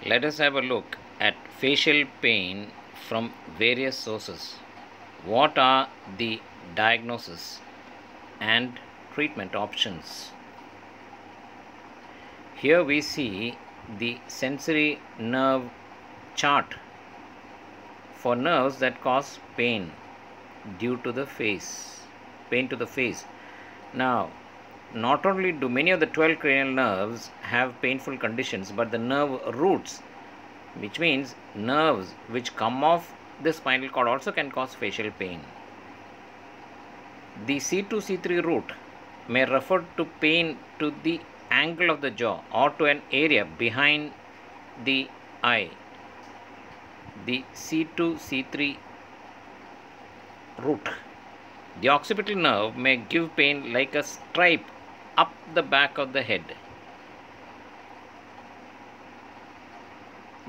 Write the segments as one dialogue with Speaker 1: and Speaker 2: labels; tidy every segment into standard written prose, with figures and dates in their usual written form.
Speaker 1: Let us have a look at facial pain from various sources. What are the diagnosis and treatment options? Here we see the sensory nerve chart for nerves that cause pain due to the face. Pain to the face. Now, not only do many of the 12 cranial nerves have painful conditions, but the nerve roots, which means nerves which come off the spinal cord, also can cause facial pain. The C2 C3 root may refer to pain to the angle of the jaw or to an area behind the eye. The C2 C3 root. The occipital nerve may give pain like a stripe up the back of the head.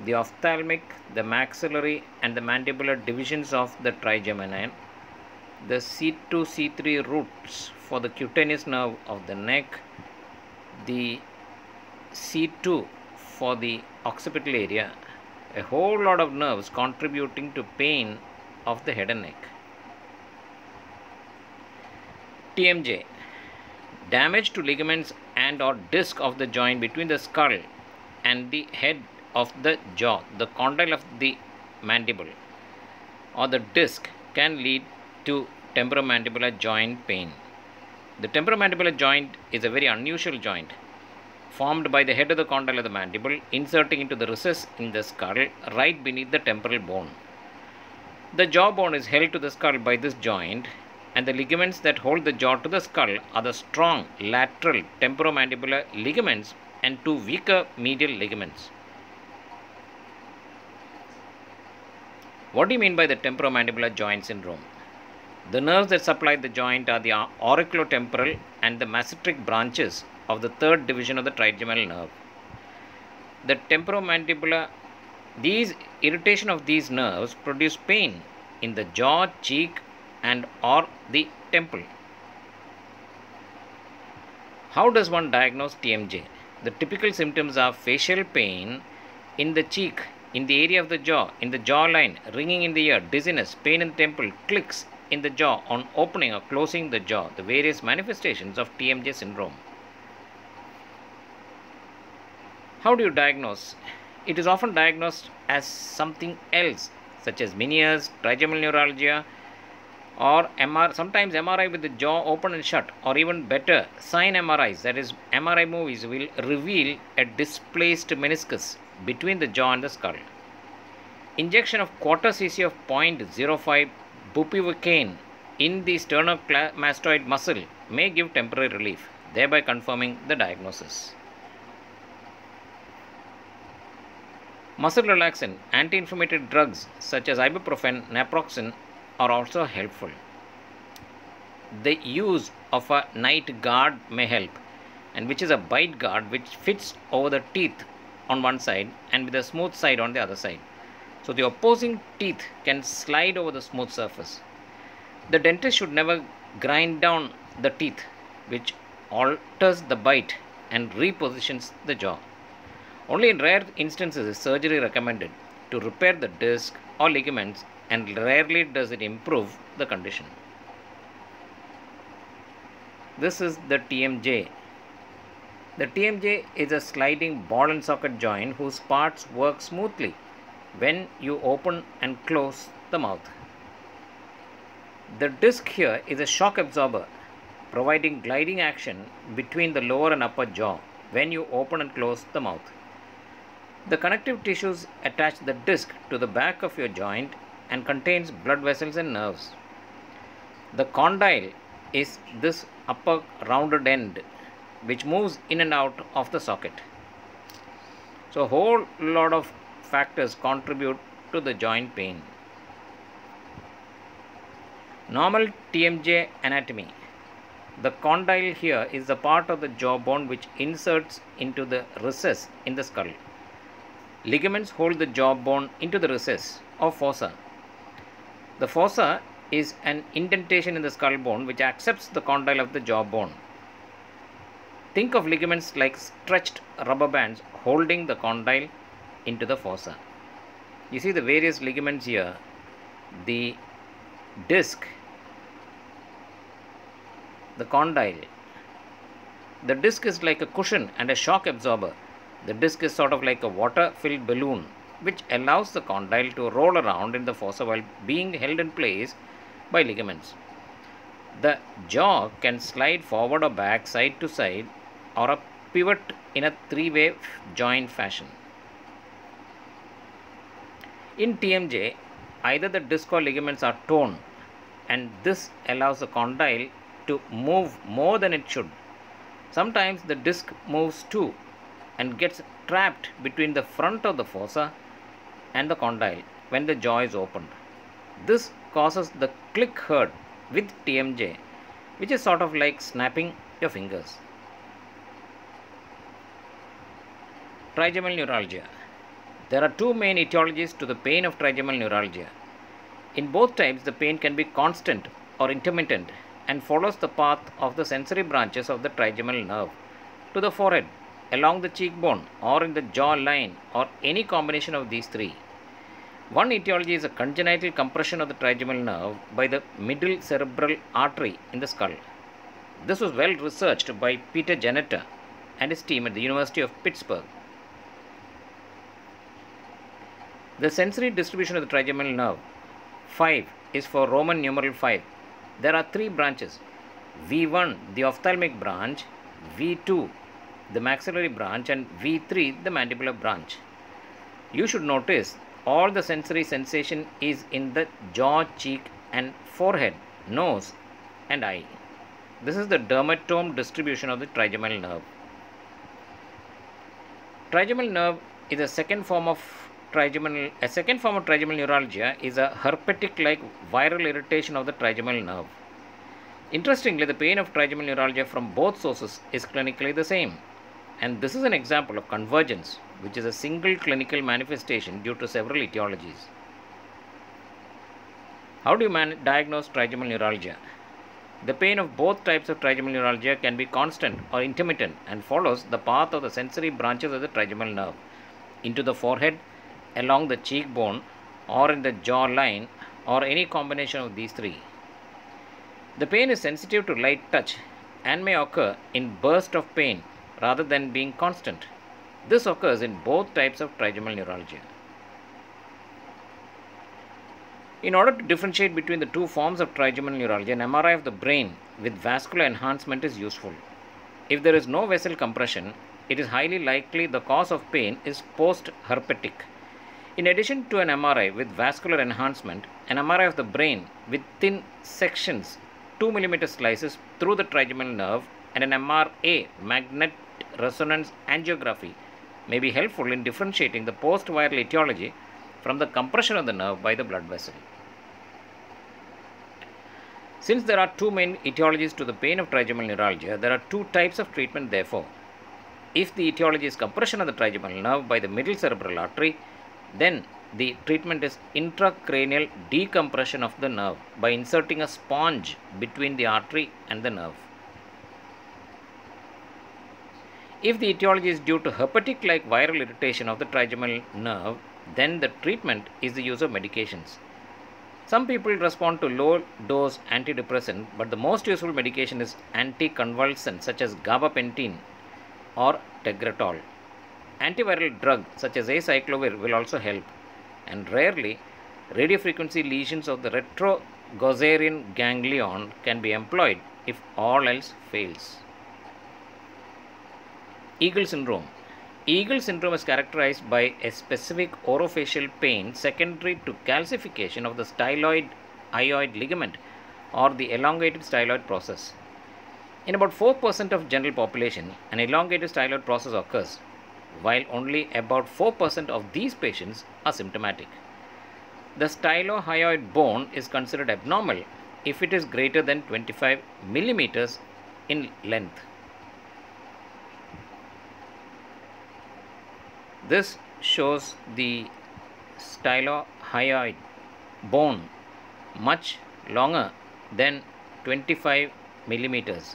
Speaker 1: The ophthalmic, the maxillary and the mandibular divisions of the trigeminal, the C2 C3 roots for the cutaneous nerve of the neck, the C2 for the occipital area, a whole lot of nerves contributing to pain of the head and neck. TMJ, damage to ligaments and or disc of the joint between the skull and the head of the jaw, the condyle of the mandible or the disc can lead to temporomandibular joint pain. The temporomandibular joint is a very unusual joint formed by the head of the condyle of the mandible inserting into the recess in the skull right beneath the temporal bone. The jawbone is held to the skull by this joint, and the ligaments that hold the jaw to the skull are the strong lateral temporomandibular ligaments and two weaker medial ligaments. What do you mean by the temporomandibular joint syndrome? The nerves that supply the joint are the auriculotemporal and the masseteric branches of the third division of the trigeminal nerve. The temporomandibular, these irritation of these nerves produce pain in the jaw, cheek and or the temple. How does one diagnose TMJ? The typical symptoms are facial pain in the cheek, in the area of the jaw, in the jawline, ringing in the ear, dizziness, pain in the temple, clicks in the jaw on opening or closing the jaw, the various manifestations of TMJ syndrome. How do you diagnose? It is often diagnosed as something else, such as Meniere's, trigeminal neuralgia, or sometimes MRI with the jaw open and shut, or even better, sign MRIs, that is MRI movies will reveal a displaced meniscus between the jaw and the skull. Injection of quarter cc of 0.05 bupivacaine in the sternocleidomastoid muscle may give temporary relief, thereby confirming the diagnosis. Muscle relaxant, anti-inflammatory drugs such as ibuprofen, naproxen are also helpful. The use of a night guard may help, and which is a bite guard which fits over the teeth on one side and with a smooth side on the other side. So the opposing teeth can slide over the smooth surface. The dentist should never grind down the teeth, which alters the bite and repositions the jaw. Only in rare instances is surgery recommended to repair the disc or ligaments, and rarely does it improve the condition. This is the TMJ. The TMJ is a sliding ball and socket joint whose parts work smoothly when you open and close the mouth. The disc here is a shock absorber providing gliding action between the lower and upper jaw when you open and close the mouth. The connective tissues attach the disc to the back of your joint and contains blood vessels and nerves. The condyle is this upper rounded end which moves in and out of the socket. So a whole lot of factors contribute to the joint pain. Normal TMJ anatomy. The condyle here is the part of the jawbone which inserts into the recess in the skull. Ligaments hold the jawbone into the recess or fossa. The fossa is an indentation in the skull bone which accepts the condyle of the jawbone. Think of ligaments like stretched rubber bands holding the condyle into the fossa. You see the various ligaments here. The disc, the condyle. The disc is like a cushion and a shock absorber. The disc is sort of like a water-filled balloon which allows the condyle to roll around in the fossa while being held in place by ligaments. The jaw can slide forward or back, side to side, or a pivot in a three-way joint fashion. In TMJ, either the disc or ligaments are torn, and this allows the condyle to move more than it should. Sometimes the disc moves too and gets trapped between the front of the fossa and the condyle when the jaw is opened. This causes the click heard with TMJ, which is sort of like snapping your fingers. Trigeminal neuralgia. There are two main etiologies to the pain of trigeminal neuralgia. In both types, the pain can be constant or intermittent and follows the path of the sensory branches of the trigeminal nerve to the forehead, along the cheekbone, or in the jaw line, or any combination of these three. One etiology is a congenital compression of the trigeminal nerve by the middle cerebral artery in the skull. This was well researched by Peter Janetta and his team at the University of Pittsburgh. The sensory distribution of the trigeminal nerve. 5 is for Roman numeral 5. There are three branches: V1, the ophthalmic branch; V2, the maxillary branch; and V3, the mandibular branch. You should notice all the sensory sensation is in the jaw, cheek, and forehead, nose, and eye. This is the dermatome distribution of the trigeminal nerve. Trigeminal nerve is a second form of trigeminal neuralgia is a herpetic-like viral irritation of the trigeminal nerve. Interestingly, the pain of trigeminal neuralgia from both sources is clinically the same, and this is an example of convergence, which is a single clinical manifestation due to several etiologies. How do you diagnose trigeminal neuralgia? The pain of both types of trigeminal neuralgia can be constant or intermittent and follows the path of the sensory branches of the trigeminal nerve into the forehead, along the cheekbone, or in the jaw line, or any combination of these three. The pain is sensitive to light touch and may occur in bursts of pain rather than being constant. This occurs in both types of trigeminal neuralgia. In order to differentiate between the two forms of trigeminal neuralgia, an MRI of the brain with vascular enhancement is useful. If there is no vessel compression, it is highly likely the cause of pain is post-herpetic. In addition to an MRI with vascular enhancement, an MRI of the brain with thin sections, 2 mm slices through the trigeminal nerve, and an MRA, magnetic resonance angiography, may be helpful in differentiating the post-viral etiology from the compression of the nerve by the blood vessel. Since there are two main etiologies to the pain of trigeminal neuralgia, there are two types of treatment therefore. If the etiology is compression of the trigeminal nerve by the middle cerebral artery, then the treatment is intracranial decompression of the nerve by inserting a sponge between the artery and the nerve. If the etiology is due to herpetic-like viral irritation of the trigeminal nerve, then the treatment is the use of medications. Some people respond to low-dose antidepressant, but the most useful medication is anticonvulsant such as gabapentin or tegretol. Antiviral drug such as acyclovir will also help, and rarely radiofrequency lesions of the retrogozerian ganglion can be employed if all else fails. Eagle syndrome. Eagle syndrome is characterized by a specific orofacial pain secondary to calcification of the styloid hyoid ligament or the elongated styloid process. In about 4% of general population, an elongated styloid process occurs, while only about 4% of these patients are symptomatic. The stylohyoid bone is considered abnormal if it is greater than 25 millimeters in length. This shows the stylohyoid bone much longer than 25 millimeters.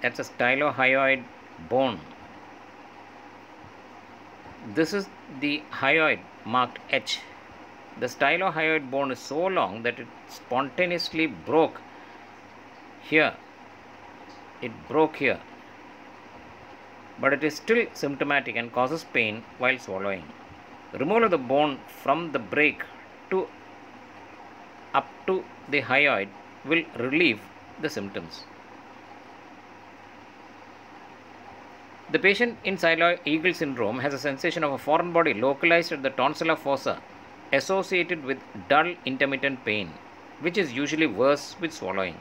Speaker 1: That's a stylohyoid bone. This is the hyoid marked H. The stylohyoid bone is so long that it spontaneously broke here. It broke here. But it is still symptomatic and causes pain while swallowing. Removal of the bone from the break to up to the hyoid will relieve the symptoms. The patient in Eagle syndrome has a sensation of a foreign body localized at the tonsillar fossa associated with dull intermittent pain, which is usually worse with swallowing.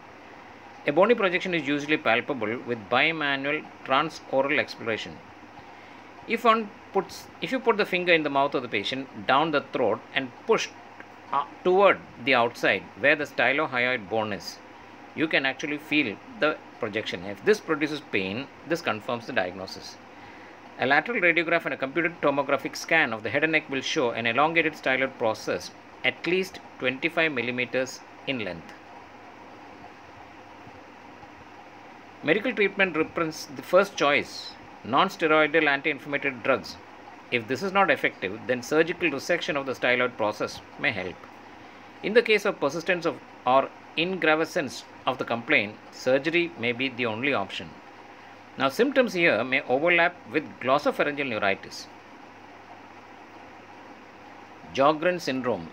Speaker 1: A bony projection is usually palpable with bimanual transoral exploration. If you put the finger in the mouth of the patient down the throat and push toward the outside where the stylohyoid bone is, you can actually feel the projection. If this produces pain, this confirms the diagnosis. A lateral radiograph and a computed tomographic scan of the head and neck will show an elongated styloid process at least 25 millimeters in length. Medical treatment represents the first choice, non-steroidal anti-inflammatory drugs. If this is not effective, then surgical resection of the styloid process may help. In the case of persistence or ingravescence of the complaint, surgery may be the only option. Now, symptoms here may overlap with glossopharyngeal neuritis. Sjogren syndrome.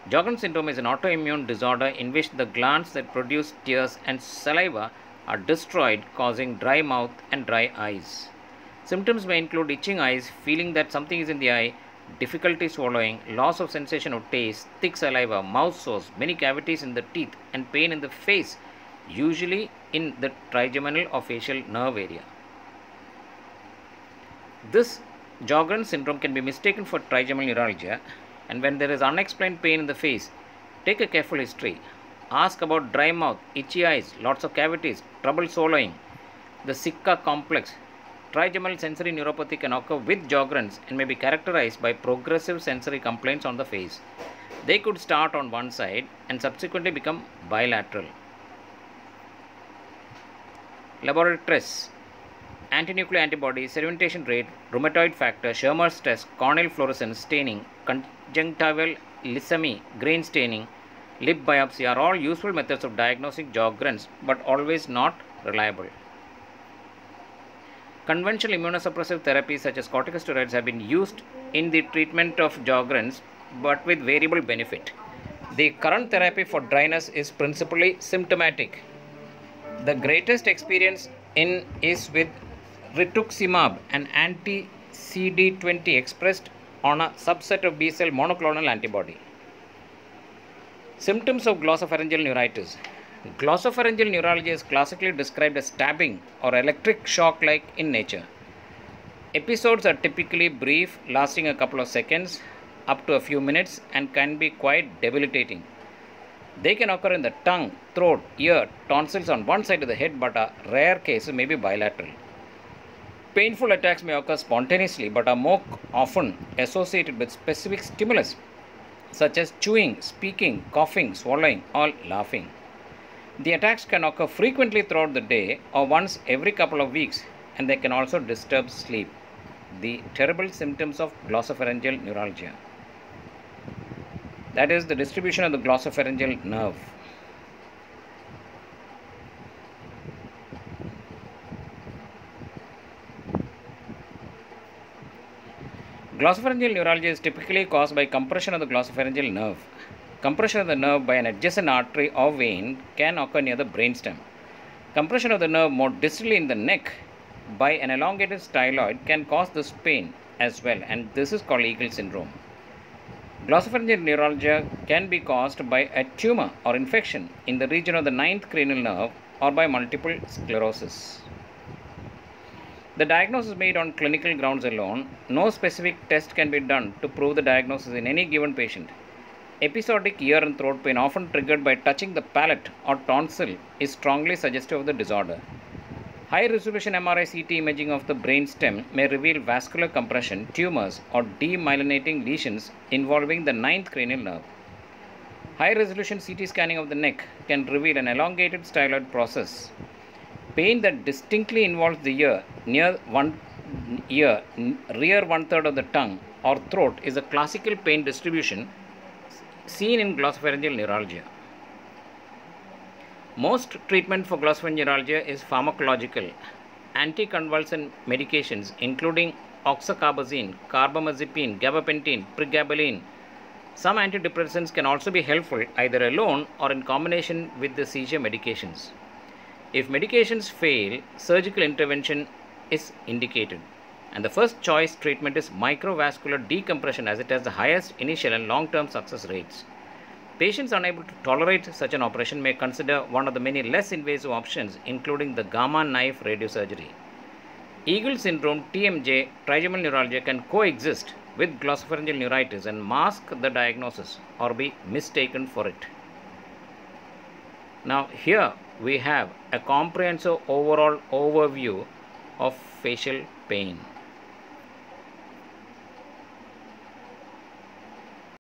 Speaker 1: Sjogren syndrome is an autoimmune disorder in which the glands that produce tears and saliva are destroyed, causing dry mouth and dry eyes. Symptoms may include itching eyes, feeling that something is in the eye, difficulty swallowing, loss of sensation of taste, thick saliva, mouth sores, many cavities in the teeth, and pain in the face, usually in the trigeminal or facial nerve area. This Sjogren syndrome can be mistaken for trigeminal neuralgia, and when there is unexplained pain in the face, take a careful history. Ask about dry mouth, itchy eyes, lots of cavities, trouble swallowing, the Sika complex. Trigeminal sensory neuropathy can occur with Sjogren's and may be characterized by progressive sensory complaints on the face. They could start on one side and subsequently become bilateral. Laboratory tests: antinuclear antibodies, sedimentation rate, rheumatoid factor, Schirmer's test, corneal fluorescence staining, conjunctival lysemi, grain staining, lip biopsy are all useful methods of diagnosing Sjogren's, but always not reliable. Conventional immunosuppressive therapies such as corticosteroids have been used in the treatment of Sjogren's, but with variable benefit. The current therapy for dryness is principally symptomatic. The greatest experience is with rituximab, an anti-CD20 expressed on a subset of B-cell monoclonal antibody. Symptoms of glossopharyngeal neuritis. Glossopharyngeal neuralgia is classically described as stabbing or electric shock-like in nature. Episodes are typically brief, lasting a couple of seconds up to a few minutes, and can be quite debilitating. They can occur in the tongue, throat, ear, tonsils on one side of the head, but a rare cases may be bilateral. Painful attacks may occur spontaneously, but are more often associated with specific stimulus, such as chewing, speaking, coughing, swallowing, or laughing. The attacks can occur frequently throughout the day or once every couple of weeks, and they can also disturb sleep. The terrible symptoms of glossopharyngeal neuralgia. That is the distribution of the glossopharyngeal nerve. Glossopharyngeal neuralgia is typically caused by compression of the glossopharyngeal nerve. Compression of the nerve by an adjacent artery or vein can occur near the brainstem. Compression of the nerve more distally in the neck by an elongated styloid can cause this pain as well, and this is called Eagle syndrome. Glossopharyngeal neuralgia can be caused by a tumor or infection in the region of the 9th cranial nerve or by multiple sclerosis. The diagnosis is made on clinical grounds alone. No specific test can be done to prove the diagnosis in any given patient. Episodic ear and throat pain, often triggered by touching the palate or tonsil, is strongly suggestive of the disorder. High-resolution MRI CT imaging of the brainstem may reveal vascular compression, tumors, or demyelinating lesions involving the 9th cranial nerve. High-resolution CT scanning of the neck can reveal an elongated styloid process. Pain that distinctly involves the ear, near one ear, rear one-third of the tongue or throat is a classical pain distribution seen in glossopharyngeal neuralgia. Most treatment for glossopharyngeal neuralgia is pharmacological. Anticonvulsant medications including oxcarbazepine, carbamazepine, gabapentin, pregabalin. Some antidepressants can also be helpful either alone or in combination with the seizure medications. If medications fail, surgical intervention is indicated. And the first choice treatment is microvascular decompression, as it has the highest initial and long-term success rates. Patients unable to tolerate such an operation may consider one of the many less invasive options, including the gamma knife radiosurgery. Eagle syndrome, TMJ, trigeminal neuralgia can coexist with glossopharyngeal neuritis and mask the diagnosis or be mistaken for it. Now here we have a comprehensive overall overview of facial pain.